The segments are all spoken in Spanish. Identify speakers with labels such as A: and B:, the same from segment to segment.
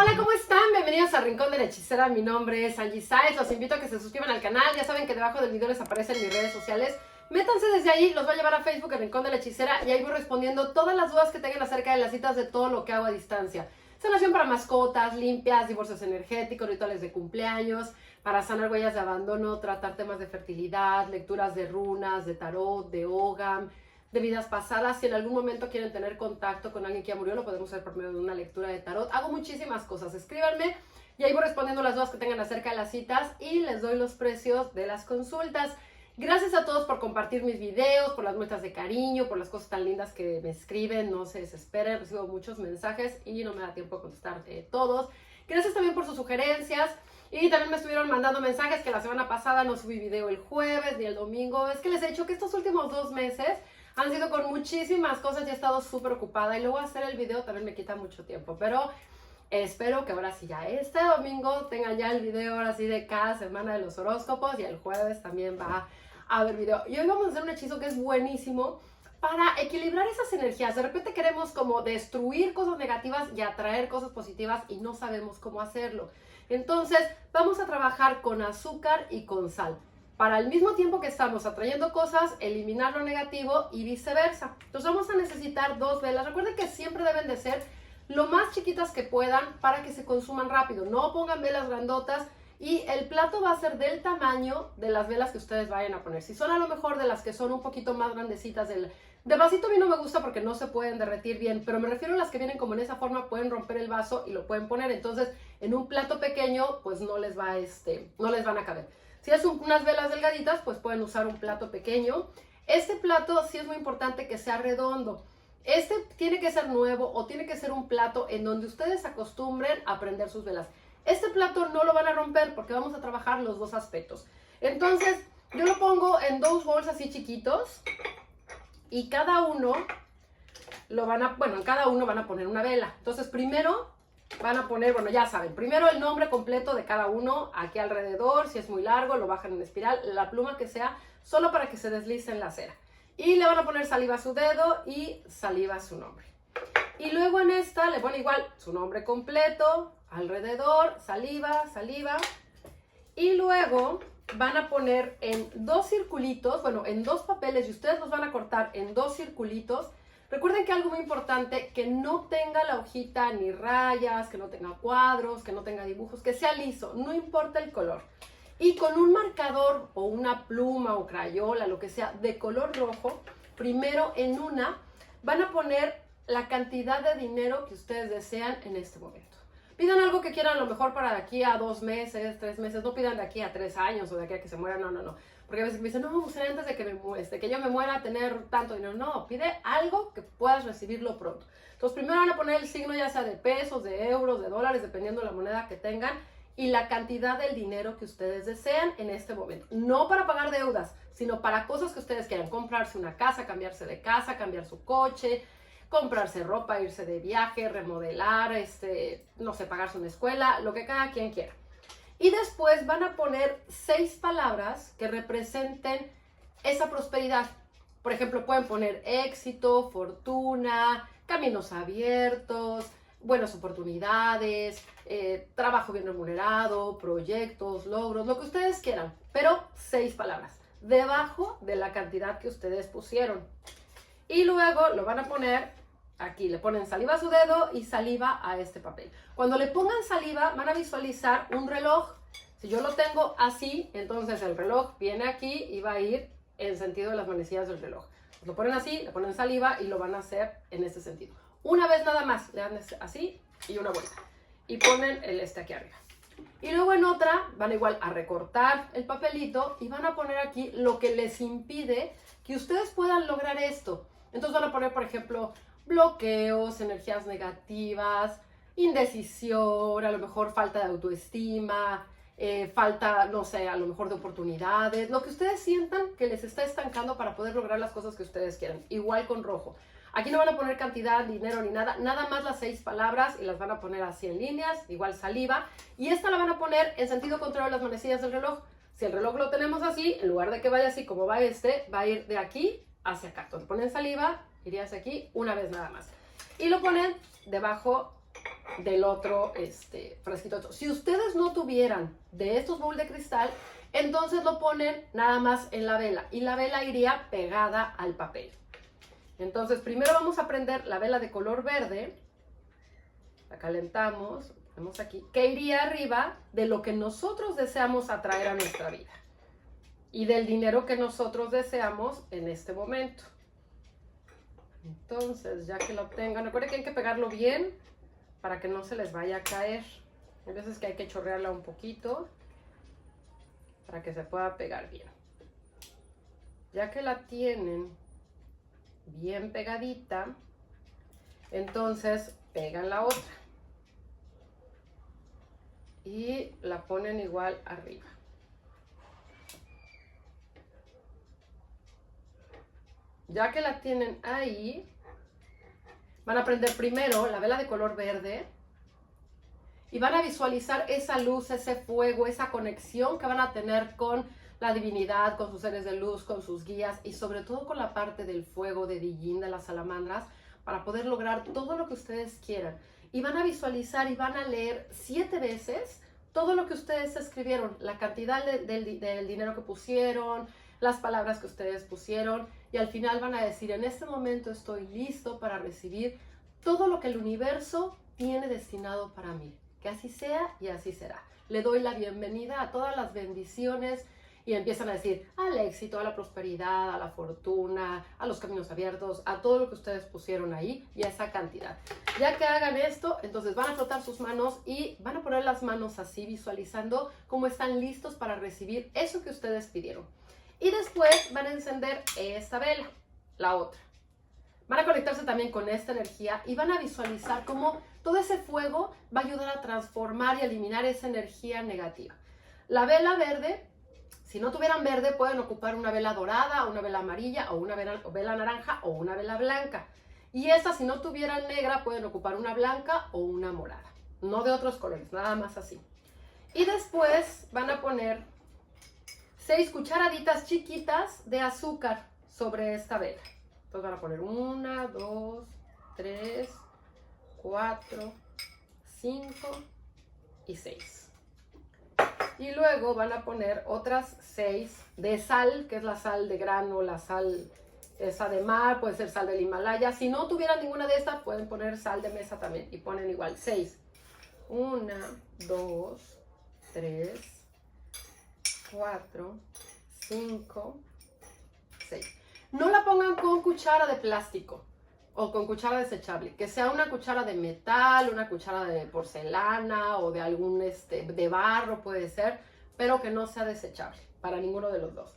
A: Hola, ¿cómo están? Bienvenidos a Rincón de la Hechicera. Mi nombre es Angie Saez. Los invito a que se suscriban al canal. Ya saben que debajo del video les aparecen mis redes sociales. Métanse desde ahí, los voy a llevar a Facebook, el Rincón de la Hechicera, y ahí voy respondiendo todas las dudas que tengan acerca de las citas de todo lo que hago a distancia. Sanación para mascotas, limpias, divorcios energéticos, rituales de cumpleaños, para sanar huellas de abandono, tratar temas de fertilidad, lecturas de runas, de tarot, de ogam, de vidas pasadas. Si en algún momento quieren tener contacto con alguien que ya murió, lo podemos hacer por medio de una lectura de tarot. Hago muchísimas cosas. Escríbanme y ahí voy respondiendo las dudas que tengan acerca de las citas y les doy los precios de las consultas. Gracias a todos por compartir mis videos, por las muestras de cariño, por las cosas tan lindas que me escriben. No se desesperen, recibo muchos mensajes y no me da tiempo de contestar todos. Gracias también por sus sugerencias. Y también me estuvieron mandando mensajes que la semana pasada no subí video el jueves ni el domingo. Es que les he dicho que estos últimos 2 meses han sido con muchísimas cosas y he estado súper ocupada. Y luego hacer el video también me quita mucho tiempo. Pero espero que ahora sí ya este domingo tengan ya el video ahora sí de cada semana de los horóscopos. Y el jueves también va a haber video. Y hoy vamos a hacer un hechizo que es buenísimo para equilibrar esas energías. De repente queremos como destruir cosas negativas y atraer cosas positivas y no sabemos cómo hacerlo. Entonces vamos a trabajar con azúcar y con sal. Para al mismo tiempo que estamos atrayendo cosas, eliminar lo negativo y viceversa. Entonces vamos a necesitar 2 velas. Recuerden que siempre deben de ser lo más chiquitas que puedan para que se consuman rápido. No pongan velas grandotas y el plato va a ser del tamaño de las velas que ustedes vayan a poner. Si son a lo mejor de las que son un poquito más grandecitas, de vasito a mí no me gusta porque no se pueden derretir bien, pero me refiero a las que vienen como en esa forma, pueden romper el vaso y lo pueden poner. Entonces en un plato pequeño pues no les van a caber. Si es unas velas delgaditas, pues pueden usar un plato pequeño. Este plato sí es muy importante que sea redondo. Este tiene que ser nuevo o tiene que ser un plato en donde ustedes acostumbren a prender sus velas. Este plato no lo van a romper porque vamos a trabajar los 2 aspectos. Entonces, yo lo pongo en 2 bowls así chiquitos y cada uno en cada uno van a poner una vela. Entonces, primero van a poner, ya saben, primero el nombre completo de cada uno aquí alrededor. Si es muy largo, lo bajan en espiral, la pluma que sea, solo para que se deslice en la cera. Y le van a poner saliva a su dedo y saliva a su nombre. Y luego en esta le ponen igual su nombre completo, alrededor, saliva, saliva. Y luego van a poner en 2 circulitos, en 2 papeles, y ustedes los van a cortar en 2 circulitos. Recuerden que algo muy importante, que no tenga la hojita ni rayas, que no tenga cuadros, que no tenga dibujos, que sea liso, no importa el color. Y con un marcador o una pluma o crayola, lo que sea, de color rojo, primero en una van a poner la cantidad de dinero que ustedes desean en este momento. Pidan algo que quieran a lo mejor para de aquí a 2 meses, 3 meses, no pidan de aquí a 3 años o de aquí a que se muera, no. Porque a veces me dicen, no, me gustaría antes de que yo me muera tener tanto dinero. No, pide algo que puedas recibirlo pronto. Entonces primero van a poner el signo ya sea de pesos, de euros, de dólares, dependiendo de la moneda que tengan, y la cantidad del dinero que ustedes desean en este momento. No para pagar deudas, sino para cosas que ustedes quieran. Comprarse una casa, cambiarse de casa, cambiar su coche, comprarse ropa, irse de viaje, remodelar, no sé, pagarse una escuela, lo que cada quien quiera. Y después van a poner 6 palabras que representen esa prosperidad. Por ejemplo, pueden poner éxito, fortuna, caminos abiertos, buenas oportunidades, trabajo bien remunerado, proyectos, logros, lo que ustedes quieran. Pero 6 palabras, debajo de la cantidad que ustedes pusieron. Y luego lo van a poner aquí, le ponen saliva a su dedo y saliva a este papel. Cuando le pongan saliva, van a visualizar un reloj. Si yo lo tengo así, entonces el reloj viene aquí y va a ir en sentido de las manecillas del reloj. Lo ponen así, le ponen saliva y lo van a hacer en este sentido. Una vez nada más, le dan así y una vuelta. Y ponen el aquí arriba. Y luego en otra van igual a recortar el papelito y van a poner aquí lo que les impide que ustedes puedan lograr esto. Entonces van a poner, por ejemplo, bloqueos, energías negativas, indecisión, a lo mejor falta de autoestima, falta, no sé, a lo mejor de oportunidades, lo que ustedes sientan que les está estancando para poder lograr las cosas que ustedes quieran. Igual con rojo. Aquí no van a poner cantidad, dinero ni nada, nada más las 6 palabras y las van a poner así en líneas, igual saliva. Y esta la van a poner en sentido contrario a las manecillas del reloj. Si el reloj lo tenemos así, en lugar de que vaya así como va va a ir de aquí hacia acá. Entonces ponen saliva, iría hacia aquí una vez nada más. Y lo ponen debajo del otro frasquito. Si ustedes no tuvieran de estos bowls de cristal, entonces lo ponen nada más en la vela y la vela iría pegada al papel. Entonces primero vamos a prender la vela de color verde, la calentamos, ponemos aquí, que iría arriba de lo que nosotros deseamos atraer a nuestra vida y del dinero que nosotros deseamos en este momento. Entonces, ya que lo tengan, recuerden que hay que pegarlo bien para que no se les vaya a caer. Hay veces que hay que chorrearla un poquito para que se pueda pegar bien. Ya que la tienen bien pegadita, entonces pegan la otra y la ponen igual arriba. Ya que la tienen ahí, van a prender primero la vela de color verde y van a visualizar esa luz, ese fuego, esa conexión que van a tener con la divinidad, con sus seres de luz, con sus guías y sobre todo con la parte del fuego de Dijin, de las salamandras, para poder lograr todo lo que ustedes quieran. Y van a visualizar y van a leer 7 veces todo lo que ustedes escribieron, la cantidad del dinero que pusieron, las palabras que ustedes pusieron, y al final van a decir, en este momento estoy listo para recibir todo lo que el universo tiene destinado para mí. Que así sea y así será. Le doy la bienvenida a todas las bendiciones y empiezan a decir al éxito, a la prosperidad, a la fortuna, a los caminos abiertos, a todo lo que ustedes pusieron ahí y a esa cantidad. Ya que hagan esto, entonces van a frotar sus manos y van a poner las manos así, visualizando cómo están listos para recibir eso que ustedes pidieron. Y después van a encender esta vela, la otra. Van a conectarse también con esta energía y van a visualizar cómo todo ese fuego va a ayudar a transformar y eliminar esa energía negativa. La vela verde, si no tuvieran verde, pueden ocupar una vela dorada, una vela amarilla, o una vela naranja, o una vela blanca. Y esa, si no tuvieran negra, pueden ocupar una blanca o una morada. No de otros colores, nada más así. Y después van a poner 6 cucharaditas chiquitas de azúcar sobre esta vela. Entonces van a poner 1, 2, 3, 4, 5 y 6. Y luego van a poner otras 6 de sal, que es la sal de grano, la sal esa de mar, puede ser sal del Himalaya. Si no tuvieran ninguna de estas, pueden poner sal de mesa también y ponen igual 6. 1, 2, 3, 4, 5, 6. No la pongan con cuchara de plástico o con cuchara desechable, que sea una cuchara de metal, una cuchara de porcelana o de algún de barro puede ser, pero que no sea desechable para ninguno de los dos.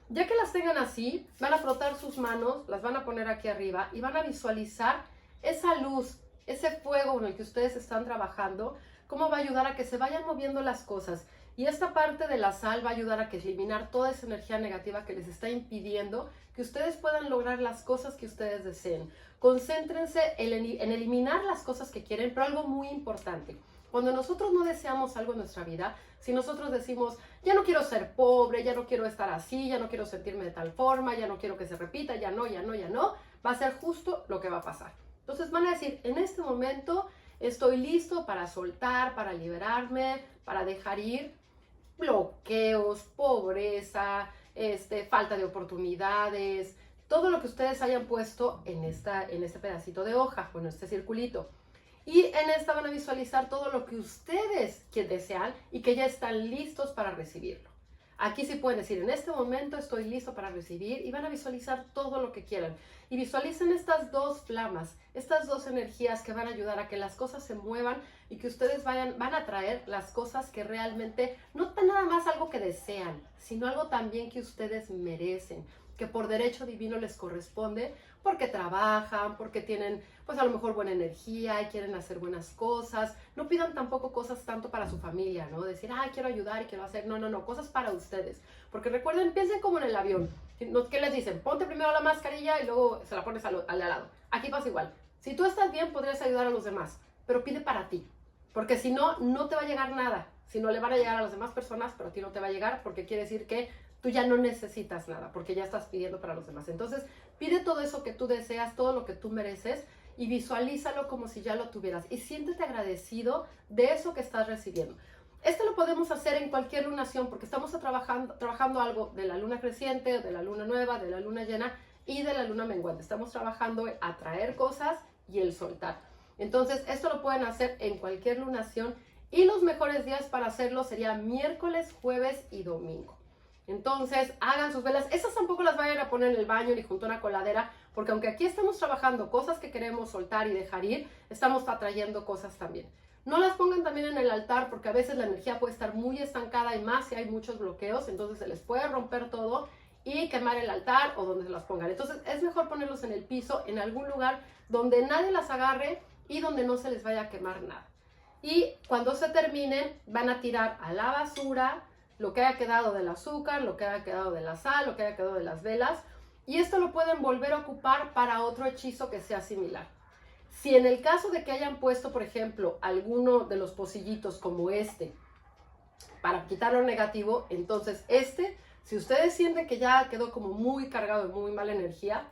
A: Ya que las tengan así, van a frotar sus manos, las van a poner aquí arriba y van a visualizar esa luz, ese fuego con el que ustedes están trabajando, cómo va a ayudar a que se vayan moviendo las cosas. Y esta parte de la sal va a ayudar a que eliminar toda esa energía negativa que les está impidiendo que ustedes puedan lograr las cosas que ustedes deseen. Concéntrense en eliminar las cosas que quieren, pero algo muy importante. Cuando nosotros no deseamos algo en nuestra vida, si nosotros decimos, ya no quiero ser pobre, ya no quiero estar así, ya no quiero sentirme de tal forma, ya no quiero que se repita, ya no, va a ser justo lo que va a pasar. Entonces van a decir, en este momento estoy listo para soltar, para liberarme, para dejar ir bloqueos, pobreza, falta de oportunidades, todo lo que ustedes hayan puesto en este pedacito de hoja, bueno, este circulito. Y en esta van a visualizar todo lo que ustedes desean y que ya están listos para recibirlo. Aquí sí pueden decir, en este momento estoy listo para recibir, y van a visualizar todo lo que quieran. Y visualicen estas 2 flamas, estas 2 energías que van a ayudar a que las cosas se muevan y que ustedes van a traer las cosas que realmente, no nada más algo que desean, sino algo también que ustedes merecen, que por derecho divino les corresponde, porque trabajan, porque tienen pues a lo mejor buena energía y quieren hacer buenas cosas. No pidan tampoco cosas tanto para su familia, ¿no? Decir, ay, quiero ayudar y quiero hacer. No, cosas para ustedes. Porque recuerden, piensen como en el avión. ¿Qué les dicen? Ponte primero la mascarilla y luego se la pones al de lado. Aquí pasa igual. Si tú estás bien, podrías ayudar a los demás, pero pide para ti. Porque si no, no te va a llegar nada. Si no, le van a llegar a las demás personas, pero a ti no te va a llegar, porque quiere decir que tú ya no necesitas nada, porque ya estás pidiendo para los demás. Entonces, pide todo eso que tú deseas, todo lo que tú mereces, y visualízalo como si ya lo tuvieras y siéntete agradecido de eso que estás recibiendo. Esto lo podemos hacer en cualquier lunación porque estamos trabajando algo de la luna creciente, de la luna nueva, de la luna llena y de la luna menguante. Estamos trabajando en atraer cosas y el soltar. Entonces, esto lo pueden hacer en cualquier lunación y los mejores días para hacerlo serían miércoles, jueves y domingo. Entonces, hagan sus velas. Esas tampoco las vayan a poner en el baño ni junto a una coladera, porque aunque aquí estamos trabajando cosas que queremos soltar y dejar ir, estamos atrayendo cosas también. No las pongan también en el altar porque a veces la energía puede estar muy estancada y más si hay muchos bloqueos, entonces se les puede romper todo y quemar el altar o donde se las pongan. Entonces es mejor ponerlos en el piso, en algún lugar donde nadie las agarre y donde no se les vaya a quemar nada. Y cuando se terminen van a tirar a la basura lo que haya quedado del azúcar, lo que haya quedado de la sal, lo que haya quedado de las velas, y esto lo pueden volver a ocupar para otro hechizo que sea similar. Si en el caso de que hayan puesto, por ejemplo, alguno de los pocillitos como este, para quitar lo negativo, entonces si ustedes sienten que ya quedó como muy cargado de muy mala energía,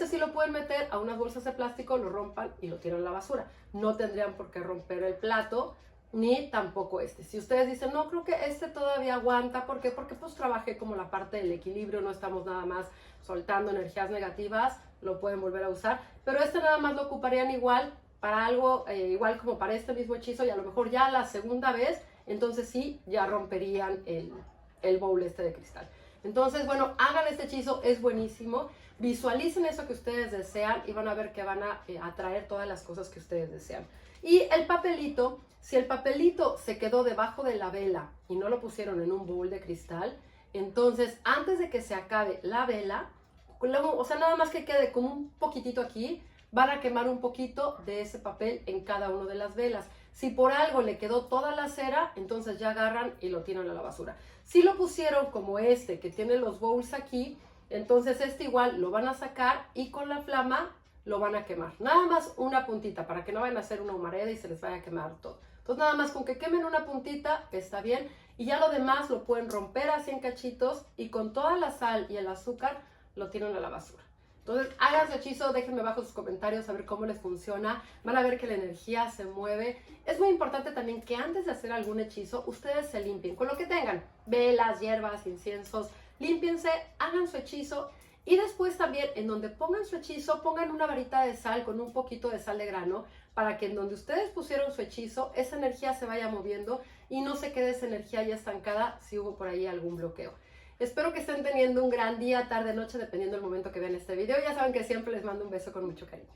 A: sí lo pueden meter a unas bolsas de plástico, lo rompan y lo tiran a la basura. No tendrían por qué romper el plato, ni tampoco Si ustedes dicen, no, creo que todavía aguanta, ¿por qué? Porque pues trabajé como la parte del equilibrio, no estamos nada más soltando energías negativas, lo pueden volver a usar, pero nada más lo ocuparían igual para algo, igual como para este mismo hechizo, y a lo mejor ya la segunda vez, entonces sí, ya romperían el bowl de cristal. Entonces, bueno, hagan este hechizo, es buenísimo, visualicen eso que ustedes desean y van a ver que van a atraer todas las cosas que ustedes desean. Y el papelito, si el papelito se quedó debajo de la vela y no lo pusieron en un bowl de cristal, entonces antes de que se acabe la vela, o sea, nada más que quede como un poquitito aquí, van a quemar un poquito de ese papel en cada una de las velas. Si por algo le quedó toda la cera, entonces ya agarran y lo tiran a la basura. Si lo pusieron como que tiene los bowls aquí, entonces igual lo van a sacar y con la flama lo van a quemar. Nada más una puntita para que no vayan a hacer una humareda y se les vaya a quemar todo. Entonces nada más con que quemen una puntita está bien y ya lo demás lo pueden romper así en cachitos y con toda la sal y el azúcar lo tiran a la basura. Entonces, hagan su hechizo, déjenme abajo sus comentarios a ver cómo les funciona. Van a ver que la energía se mueve. Es muy importante también que antes de hacer algún hechizo, ustedes se limpien con lo que tengan. Velas, hierbas, inciensos. Límpiense, hagan su hechizo. Y después también, en donde pongan su hechizo, pongan una varita de sal con un poquito de sal de grano para que en donde ustedes pusieron su hechizo, esa energía se vaya moviendo y no se quede esa energía ya estancada si hubo por ahí algún bloqueo. Espero que estén teniendo un gran día, tarde, noche, dependiendo del momento que vean este video. Ya saben que siempre les mando un beso con mucho cariño.